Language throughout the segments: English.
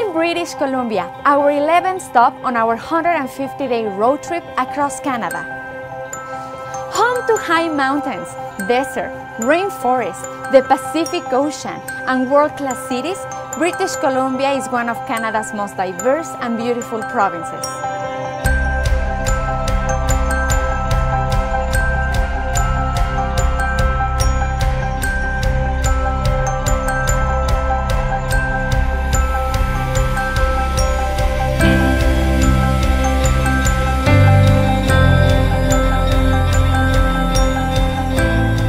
in British Columbia, our 11th stop on our 150-day road trip across Canada. Home to high mountains, desert, rainforest, the Pacific Ocean, and world-class cities, British Columbia is one of Canada's most diverse and beautiful provinces.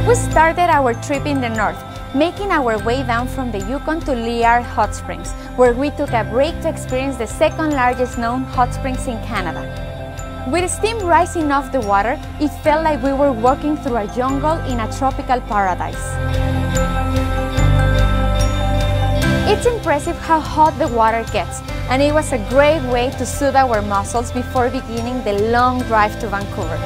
We started our trip in the north, making our way down from the Yukon to Liard Hot Springs, where we took a break to experience the second largest known hot springs in Canada. With steam rising off the water, it felt like we were walking through a jungle in a tropical paradise. It's impressive how hot the water gets, and it was a great way to soothe our muscles before beginning the long drive to Vancouver.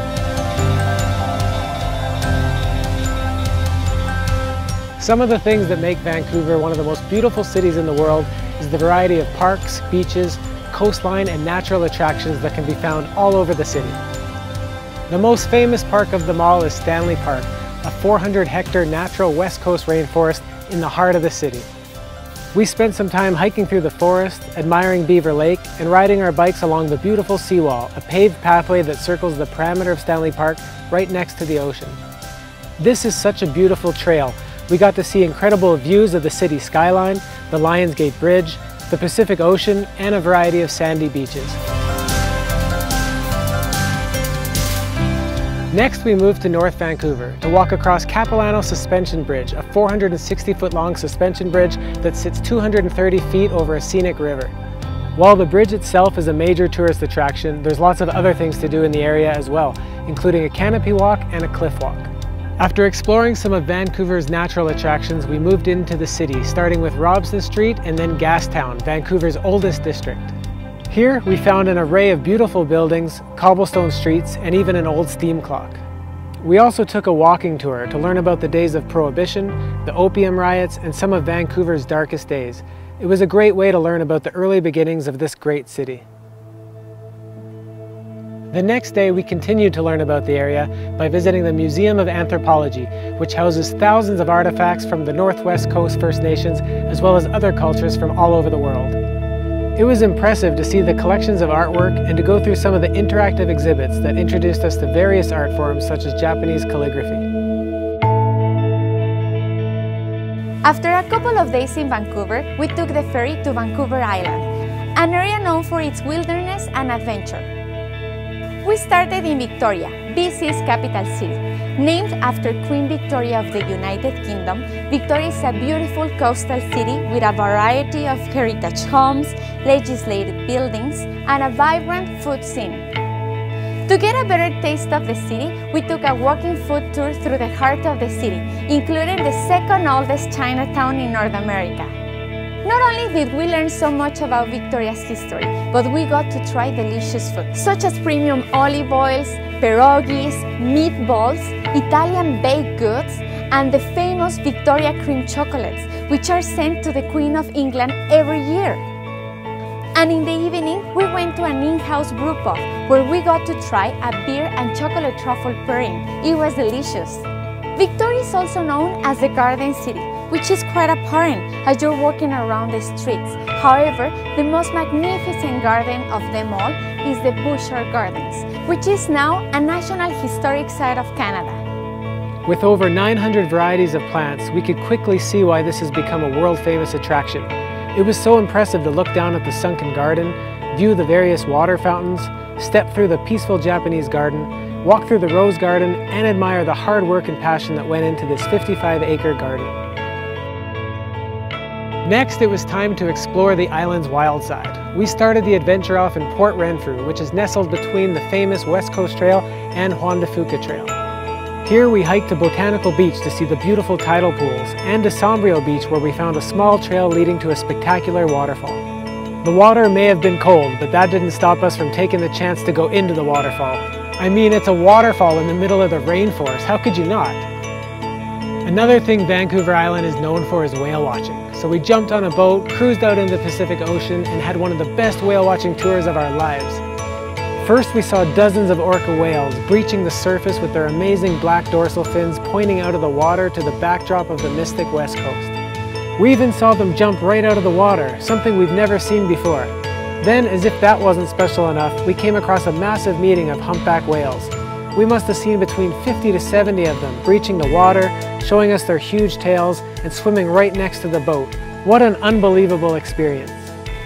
Some of the things that make Vancouver one of the most beautiful cities in the world is the variety of parks, beaches, coastline, and natural attractions that can be found all over the city. The most famous park of them all is Stanley Park, a 400-hectare natural West Coast rainforest in the heart of the city. We spent some time hiking through the forest, admiring Beaver Lake, and riding our bikes along the beautiful seawall, a paved pathway that circles the perimeter of Stanley Park right next to the ocean. This is such a beautiful trail. We got to see incredible views of the city skyline, the Lions Gate Bridge, the Pacific Ocean, and a variety of sandy beaches. Next, we moved to North Vancouver to walk across Capilano Suspension Bridge, a 460-foot-long suspension bridge that sits 230 feet over a scenic river. While the bridge itself is a major tourist attraction, there's lots of other things to do in the area as well, including a canopy walk and a cliff walk. After exploring some of Vancouver's natural attractions, we moved into the city, starting with Robson Street and then Gastown, Vancouver's oldest district. Here, we found an array of beautiful buildings, cobblestone streets, and even an old steam clock. We also took a walking tour to learn about the days of Prohibition, the opium riots, and some of Vancouver's darkest days. It was a great way to learn about the early beginnings of this great city. The next day, we continued to learn about the area by visiting the Museum of Anthropology, which houses thousands of artifacts from the Northwest Coast First Nations, as well as other cultures from all over the world. It was impressive to see the collections of artwork and to go through some of the interactive exhibits that introduced us to various art forms such as Japanese calligraphy. After a couple of days in Vancouver, we took the ferry to Vancouver Island, an area known for its wilderness and adventure. We started in Victoria, BC's capital city. Named after Queen Victoria of the United Kingdom, Victoria is a beautiful coastal city with a variety of heritage homes, legislative buildings, and a vibrant food scene. To get a better taste of the city, we took a walking food tour through the heart of the city, including the second oldest Chinatown in North America. Not only did we learn so much about Victoria's history, but we got to try delicious food, such as premium olive oils, pierogies, meatballs, Italian baked goods, and the famous Victoria cream chocolates, which are sent to the Queen of England every year. And in the evening, we went to an in-house brew pub, where we got to try a beer and chocolate truffle pairing. It was delicious. Victoria is also known as the Garden City, which is quite apparent as you're walking around the streets. However, the most magnificent garden of them all is the Bouchard Gardens, which is now a National Historic Site of Canada. With over 900 varieties of plants, we could quickly see why this has become a world-famous attraction. It was so impressive to look down at the sunken garden, view the various water fountains, step through the peaceful Japanese garden, walk through the rose garden, and admire the hard work and passion that went into this 55-acre garden. Next, it was time to explore the island's wild side. We started the adventure off in Port Renfrew, which is nestled between the famous West Coast Trail and Juan de Fuca Trail. Here we hiked to Botanical Beach to see the beautiful tidal pools, and to Sombrio Beach where we found a small trail leading to a spectacular waterfall. The water may have been cold, but that didn't stop us from taking the chance to go into the waterfall. I mean, it's a waterfall in the middle of the rainforest, how could you not? Another thing Vancouver Island is known for is whale watching. so we jumped on a boat, cruised out into the Pacific Ocean, and had one of the best whale watching tours of our lives. First, we saw dozens of orca whales breaching the surface with their amazing black dorsal fins pointing out of the water to the backdrop of the mystic West Coast. We even saw them jump right out of the water, something we've never seen before. Then, as if that wasn't special enough, we came across a massive meeting of humpback whales. We must have seen between 50 to 70 of them breaching the water, showing us their huge tails, and swimming right next to the boat. What an unbelievable experience.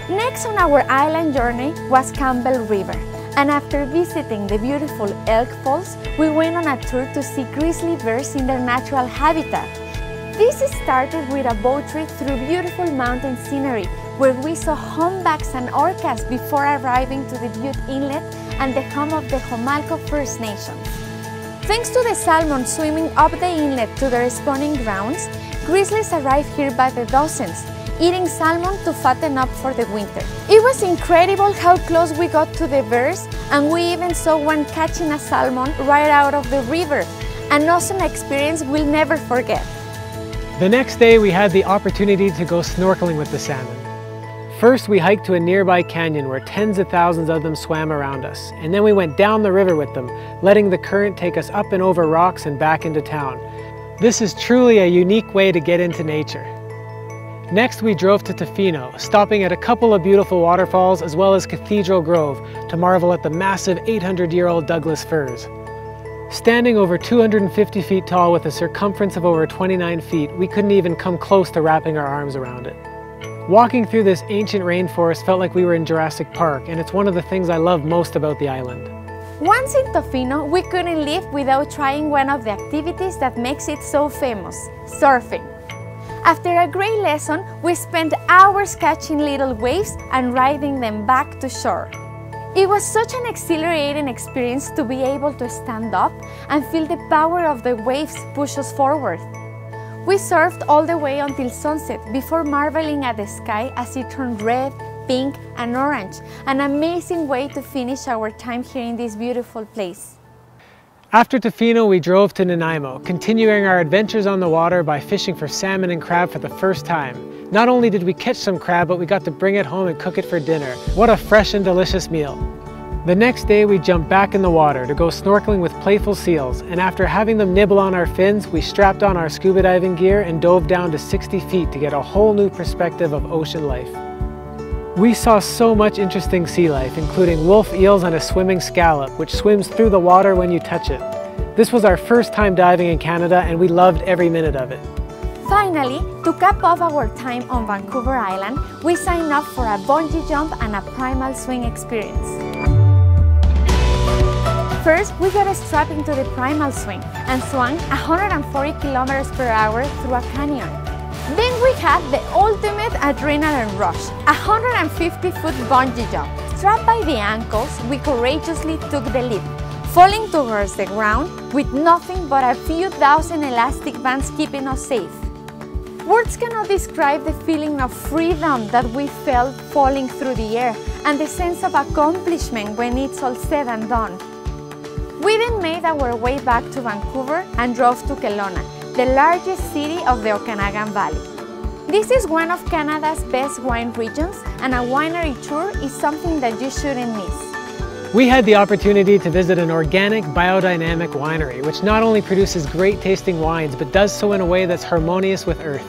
Next on our island journey was Campbell River. And after visiting the beautiful elk falls, we went on a tour to see grizzly bears in their natural habitat. This started with a boat trip through beautiful mountain scenery, where we saw humpbacks and orcas before arriving to the Butte Inlet and the home of the Homalco First Nations. Thanks to the salmon swimming up the inlet to their spawning grounds, grizzlies arrive here by the dozens, eating salmon to fatten up for the winter. It was incredible how close we got to the bears, and we even saw one catching a salmon right out of the river, an awesome experience we'll never forget. The next day we had the opportunity to go snorkeling with the salmon. First we hiked to a nearby canyon where tens of thousands of them swam around us, and then we went down the river with them, letting the current take us up and over rocks and back into town. This is truly a unique way to get into nature. Next, we drove to Tofino, stopping at a couple of beautiful waterfalls as well as Cathedral Grove to marvel at the massive 800-year-old Douglas firs. Standing over 250 feet tall with a circumference of over 29 feet, we couldn't even come close to wrapping our arms around it. Walking through this ancient rainforest felt like we were in Jurassic Park, and it's one of the things I love most about the island. Once in Tofino, we couldn't leave without trying one of the activities that makes it so famous, surfing. After a great lesson, we spent hours catching little waves and riding them back to shore. It was such an exhilarating experience to be able to stand up and feel the power of the waves push us forward. We surfed all the way until sunset before marveling at the sky as it turned red, pink, and orange, an amazing way to finish our time here in this beautiful place. After Tofino, we drove to Nanaimo, continuing our adventures on the water by fishing for salmon and crab for the first time. Not only did we catch some crab, but we got to bring it home and cook it for dinner. What a fresh and delicious meal. The next day, we jumped back in the water to go snorkeling with playful seals, and after having them nibble on our fins, we strapped on our scuba diving gear and dove down to 60 feet to get a whole new perspective of ocean life. We saw so much interesting sea life, including wolf eels and a swimming scallop, which swims through the water when you touch it. This was our first time diving in Canada, and we loved every minute of it. Finally, to cap off our time on Vancouver Island, we signed up for a bungee jump and a primal swing experience. First, we got strapped into the primal swing and swung 140 kilometers per hour through a canyon. Then we had the ultimate adrenaline rush, a 150-foot bungee jump. Strapped by the ankles, we courageously took the leap, falling towards the ground with nothing but a few thousand elastic bands keeping us safe. Words cannot describe the feeling of freedom that we felt falling through the air and the sense of accomplishment when it's all said and done. We then made our way back to Vancouver and drove to Kelowna, the largest city of the Okanagan Valley. This is one of Canada's best wine regions, and a winery tour is something that you shouldn't miss. We had the opportunity to visit an organic, biodynamic winery, which not only produces great tasting wines, but does so in a way that's harmonious with Earth.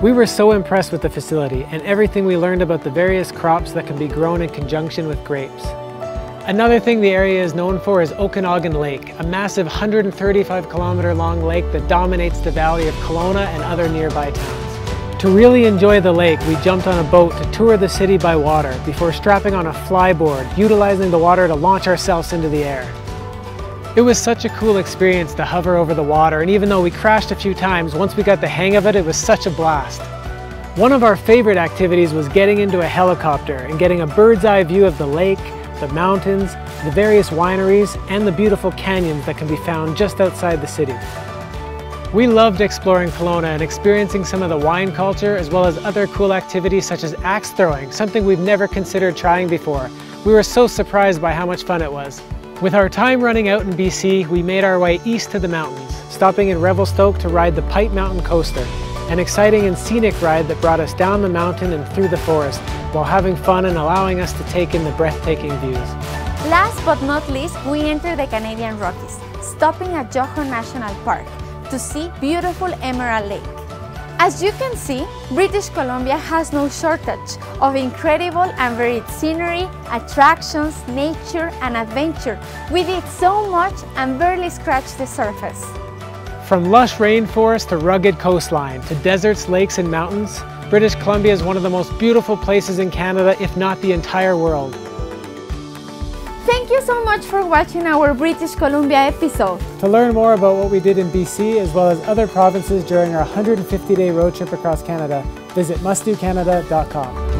We were so impressed with the facility and everything we learned about the various crops that can be grown in conjunction with grapes. Another thing the area is known for is Okanagan Lake, a massive 135-kilometer long lake that dominates the valley of Kelowna and other nearby towns. To really enjoy the lake, we jumped on a boat to tour the city by water before strapping on a flyboard, utilizing the water to launch ourselves into the air. It was such a cool experience to hover over the water, and even though we crashed a few times, once we got the hang of it, it was such a blast. One of our favorite activities was getting into a helicopter and getting a bird's eye view of the lake, the mountains, the various wineries, and the beautiful canyons that can be found just outside the city. We loved exploring Kelowna and experiencing some of the wine culture, as well as other cool activities such as axe throwing, something we've never considered trying before. We were so surprised by how much fun it was. With our time running out in BC, we made our way east to the mountains, stopping in Revelstoke to ride the Pipe Mountain Coaster. an exciting and scenic ride that brought us down the mountain and through the forest, while having fun and allowing us to take in the breathtaking views. Last but not least, we entered the Canadian Rockies, stopping at Jojo National Park to see beautiful Emerald Lake. As you can see, British Columbia has no shortage of incredible and varied scenery, attractions, nature, and adventure. We did so much and barely scratched the surface. From lush rainforest to rugged coastline, to deserts, lakes, and mountains, British Columbia is one of the most beautiful places in Canada, if not the entire world. Thank you so much for watching our British Columbia episode. To learn more about what we did in BC, as well as other provinces during our 150-day road trip across Canada, visit mustdocanada.com.